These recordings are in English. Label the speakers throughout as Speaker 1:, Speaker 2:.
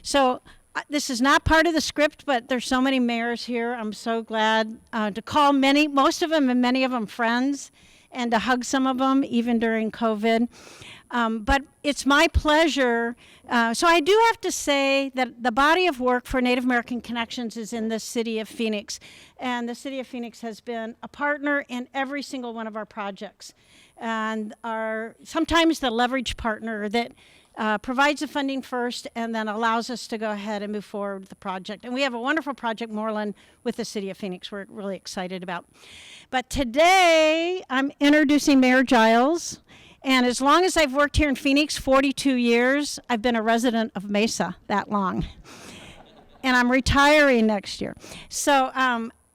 Speaker 1: So this is not part of the script, but there's so many mayors here. I'm so glad to call most of them and many of them friends, and to hug some of them even during COVID. But it's my pleasure. So I do have to say that the body of work for Native American Connections is in the city of Phoenix. And the city of Phoenix has been a partner in every single one of our projects. And sometimes the leverage partner that provides the funding first and then allows us to go ahead and move forward with the project. And we have a wonderful project, Moreland, with the city of Phoenix we're really excited about. But today I'm introducing Mayor Giles. And as long as I've worked here in Phoenix, 42 years, I've been a resident of Mesa that long. And I'm retiring next year. So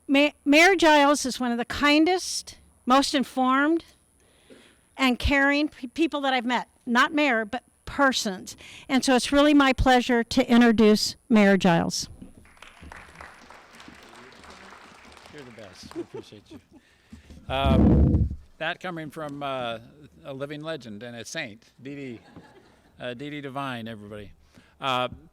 Speaker 1: Mayor Giles is one of the kindest, most informed, and caring people that I've met. Not mayor, but persons. And so it's really my pleasure to introduce Mayor Giles.
Speaker 2: You're the best. We appreciate you. That coming from a living legend and a saint, DEDE DEVINE, everybody.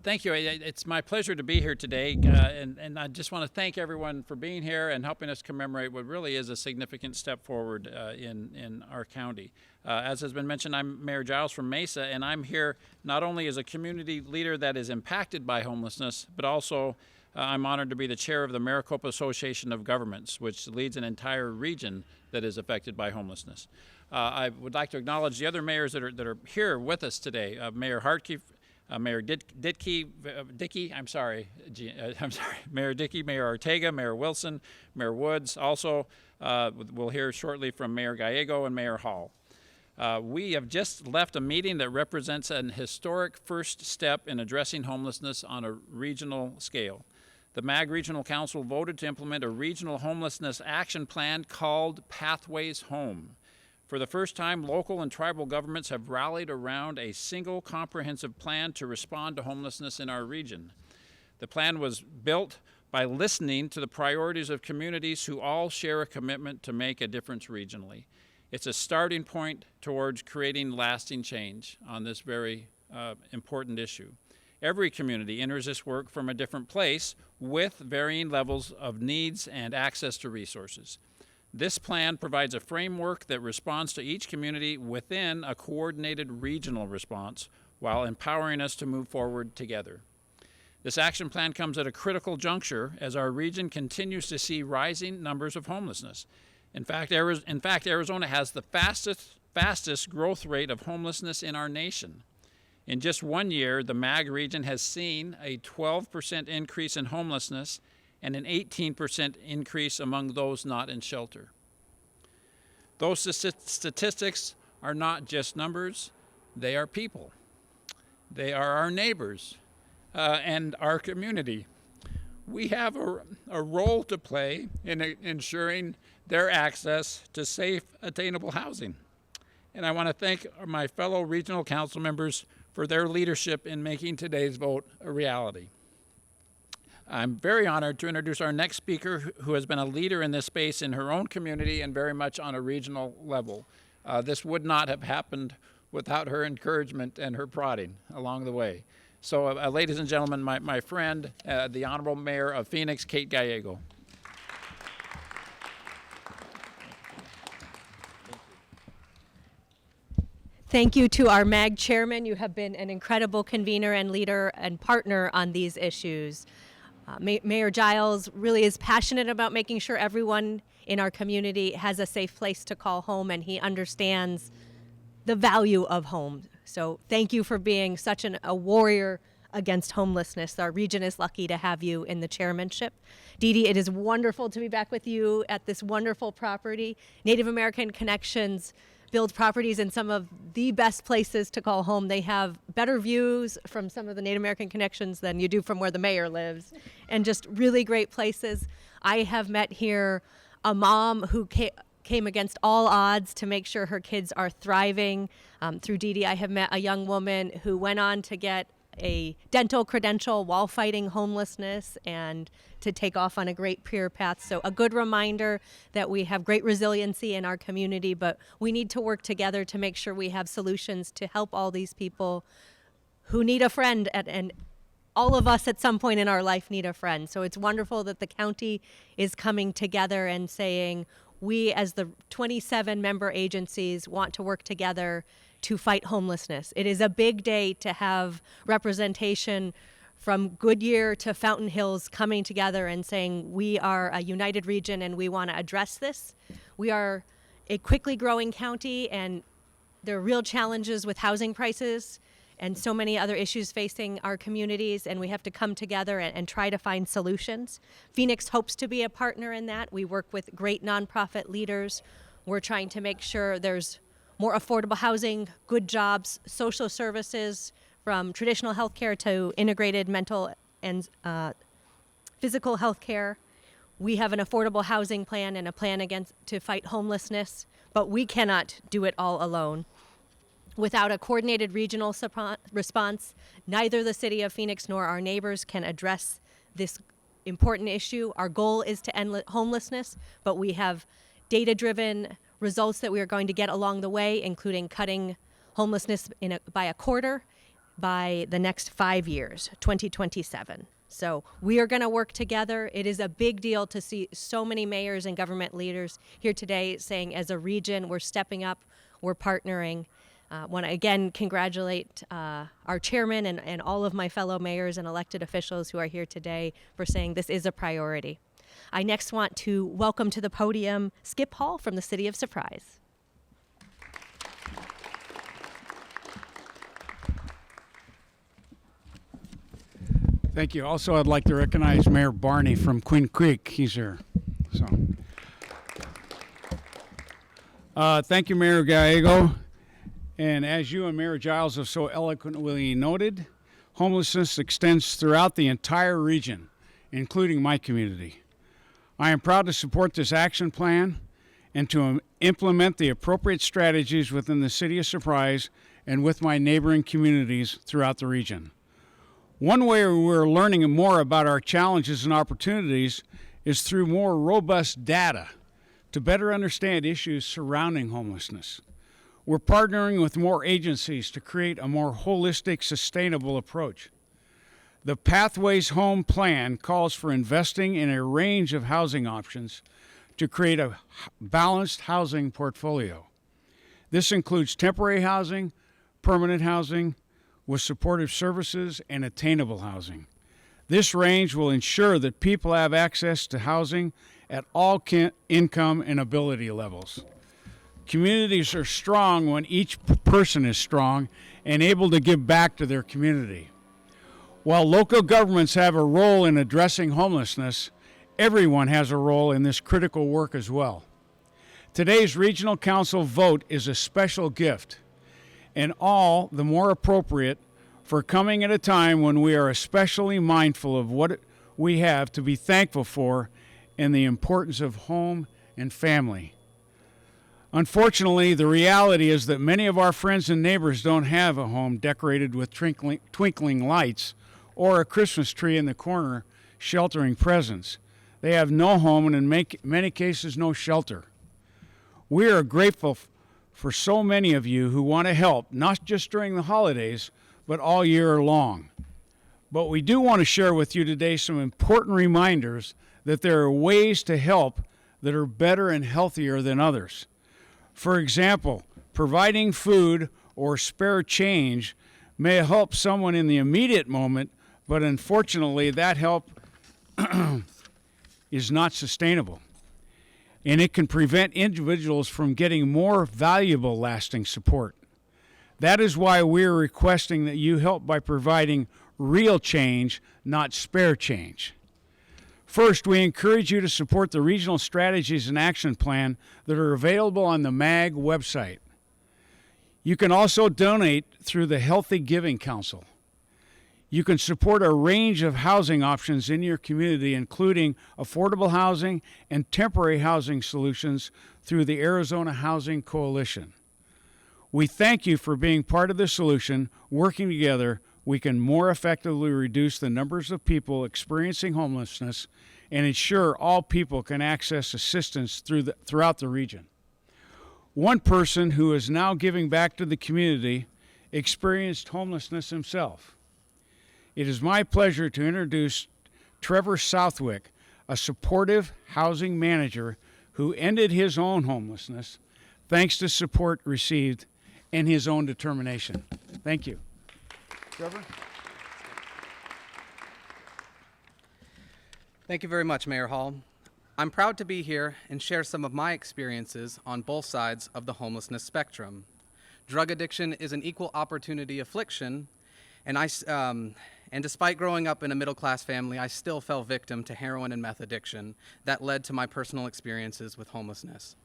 Speaker 2: Thank you. It's my pleasure to be here today, and I just want to thank everyone for being here and helping us commemorate what really is a significant step forward in our county. As has been mentioned, I'm Mayor Giles from Mesa, and I'm here not only as a community leader that is impacted by homelessness, but also I'm honored to be the chair of the Maricopa Association of Governments, which leads an entire region that is affected by homelessness. I would like to acknowledge the other mayors that are here with us today. Mayor Hartke, Mayor Dickey, Mayor Dickey, Mayor Ortega, Mayor Wilson, Mayor Woods. Also, we'll hear shortly from Mayor Gallego and Mayor Hall. We have just left a meeting that represents an historic first step in addressing homelessness on a regional scale. The MAG Regional Council voted to implement a Regional Homelessness Action Plan called Pathways Home. For the first time, local and tribal governments have rallied around a single comprehensive plan to respond to homelessness in our region. The plan was built by listening to the priorities of communities who all share a commitment to make a difference regionally. It's a starting point towards creating lasting change on this very important issue. Every community enters this work from a different place with varying levels of needs and access to resources. This plan provides a framework that responds to each community within a coordinated regional response while empowering us to move forward together. This action plan comes at a critical juncture as our region continues to see rising numbers of homelessness. In fact, Arizona has the fastest growth rate of homelessness in our nation. In just 1 year, the MAG region has seen a 12% increase in homelessness and an 18% increase among those not in shelter. Those statistics are not just numbers, they are people. They are our neighbors and our community. We have a role to play in ensuring their access to safe, attainable housing. And I want to thank my fellow regional council members for their leadership in making today's vote a reality. I'm very honored to introduce our next speaker, who has been a leader in this space in her own community and very much on a regional level. This would not have happened without her encouragement and her prodding along the way. So ladies and gentlemen, my friend, the Honorable Mayor of Phoenix, Kate Gallego.
Speaker 3: Thank you to our MAG chairman. You have been an incredible convener and leader and partner on these issues. Mayor Giles really is passionate about making sure everyone in our community has a safe place to call home, and he understands the value of home. So thank you for being such a warrior against homelessness. Our region is lucky to have you in the chairmanship. DEDE, it is wonderful to be back with you at this wonderful property. Native American Connections build properties in some of the best places to call home. They have better views from some of the Native American Connections than you do from where the mayor lives, and just really great places. I have met here a mom who came against all odds to make sure her kids are thriving. Through DEDE, I have met a young woman who went on to get a dental credential while fighting homelessness and to take off on a great career path. So a good reminder that we have great resiliency in our community, but we need to work together to make sure we have solutions to help all these people who need a friend all of us at some point in our life need a friend. So it's wonderful that the county is coming together and saying, we as the 27 member agencies want to work together to fight homelessness. It is a big day to have representation from Goodyear to Fountain Hills coming together and saying we are a united region and we want to address this. We are a quickly growing county and there are real challenges with housing prices and so many other issues facing our communities, and we have to come together and try to find solutions. Phoenix hopes to be a partner in that. We work with great nonprofit leaders. We're trying to make sure there's more affordable housing, good jobs, social services, from traditional healthcare to integrated mental and physical healthcare. We have an affordable housing plan and a plan to fight homelessness, but we cannot do it all alone. Without a coordinated regional response, neither the city of Phoenix nor our neighbors can address this important issue. Our goal is to end homelessness, but we have data-driven results that we are going to get along the way, including cutting homelessness by a quarter by the next 5 years, 2027. So we are going to work together. It is a big deal to see so many mayors and government leaders here today saying, as a region, we're stepping up, we're partnering. Want to again congratulate our chairman and all of my fellow mayors and elected officials who are here today for saying this is a priority. I next want to welcome to the podium Skip Hall from the City of Surprise.
Speaker 4: Thank you. Also, I'd like to recognize Mayor Barney from Queen Creek. He's here. Thank you, Mayor Gallego. And as you and Mayor Giles have so eloquently noted, homelessness extends throughout the entire region, including my community. I am proud to support this action plan and to implement the appropriate strategies within the City of Surprise and with my neighboring communities throughout the region. One way we're learning more about our challenges and opportunities is through more robust data to better understand issues surrounding homelessness. We're partnering with more agencies to create a more holistic, sustainable approach. The Pathways Home Plan calls for investing in a range of housing options to create a balanced housing portfolio. This includes temporary housing, permanent housing, with supportive services and attainable housing. This range will ensure that people have access to housing at all income and ability levels. Communities are strong when each person is strong and able to give back to their community. While local governments have a role in addressing homelessness, everyone has a role in this critical work as well. Today's Regional Council vote is a special gift, and all the more appropriate for coming at a time when we are especially mindful of what we have to be thankful for and the importance of home and family. Unfortunately, the reality is that many of our friends and neighbors don't have a home decorated with twinkling lights or a Christmas tree in the corner sheltering presents. They have no home and in many cases no shelter. We are grateful for so many of you who want to help, not just during the holidays, but all year long. But we do want to share with you today some important reminders that there are ways to help that are better and healthier than others. For example, providing food or spare change may help someone in the immediate moment, but unfortunately that help is not sustainable. And it can prevent individuals from getting more valuable lasting support. That is why we're requesting that you help by providing real change, not spare change. First, we encourage you to support the regional strategies and action plan that are available on the MAG website. You can also donate through the Healthy Giving Council. You can support a range of housing options in your community, including affordable housing and temporary housing solutions through the Arizona Housing Coalition. We thank you for being part of the solution. Working together, we can more effectively reduce the numbers of people experiencing homelessness and ensure all people can access assistance throughout the region. One person who is now giving back to the community experienced homelessness himself. It is my pleasure to introduce Trevor Southwick, a supportive housing manager who ended his own homelessness thanks to support received and his own determination. Thank you. Trevor?
Speaker 5: Thank you very much, Mayor Hall. I'm proud to be here and share some of my experiences on both sides of the homelessness spectrum. Drug addiction is an equal opportunity affliction, and despite growing up in a middle-class family, I still fell victim to heroin and meth addiction that led to my personal experiences with homelessness.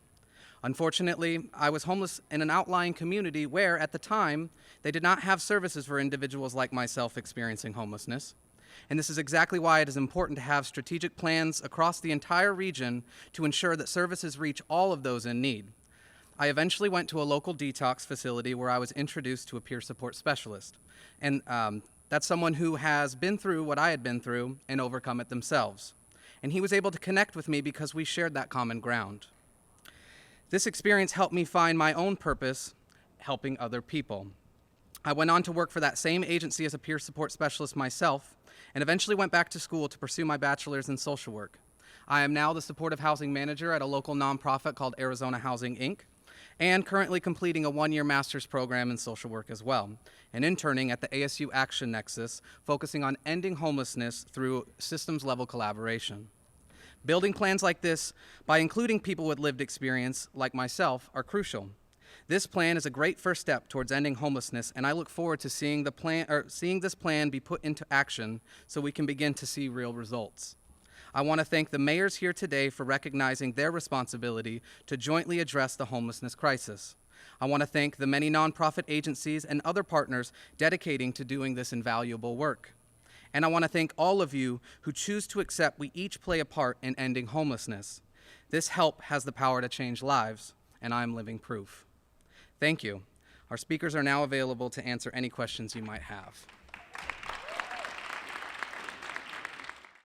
Speaker 5: Unfortunately, I was homeless in an outlying community where, at the time, they did not have services for individuals like myself experiencing homelessness. And this is exactly why it is important to have strategic plans across the entire region to ensure that services reach all of those in need. I eventually went to a local detox facility where I was introduced to a peer support specialist. And that's someone who has been through what I had been through and overcome it themselves. And he was able to connect with me because we shared that common ground. This experience helped me find my own purpose, helping other people. I went on to work for that same agency as a peer support specialist myself, and eventually went back to school to pursue my bachelor's in social work. I am now the supportive housing manager at a local nonprofit called Arizona Housing, Inc., and currently completing a one-year master's program in social work as well, and interning at the ASU Action Nexus, focusing on ending homelessness through systems-level collaboration. Building plans like this, by including people with lived experience, like myself, are crucial. This plan is a great first step towards ending homelessness, and I look forward to seeing this plan be put into action so we can begin to see real results. I want to thank the mayors here today for recognizing their responsibility to jointly address the homelessness crisis. I want to thank the many nonprofit agencies and other partners dedicating to doing this invaluable work. And I want to thank all of you who choose to accept we each play a part in ending homelessness. This help has the power to change lives, and I'm living proof. Thank you. Our speakers are now available to answer any questions you might have.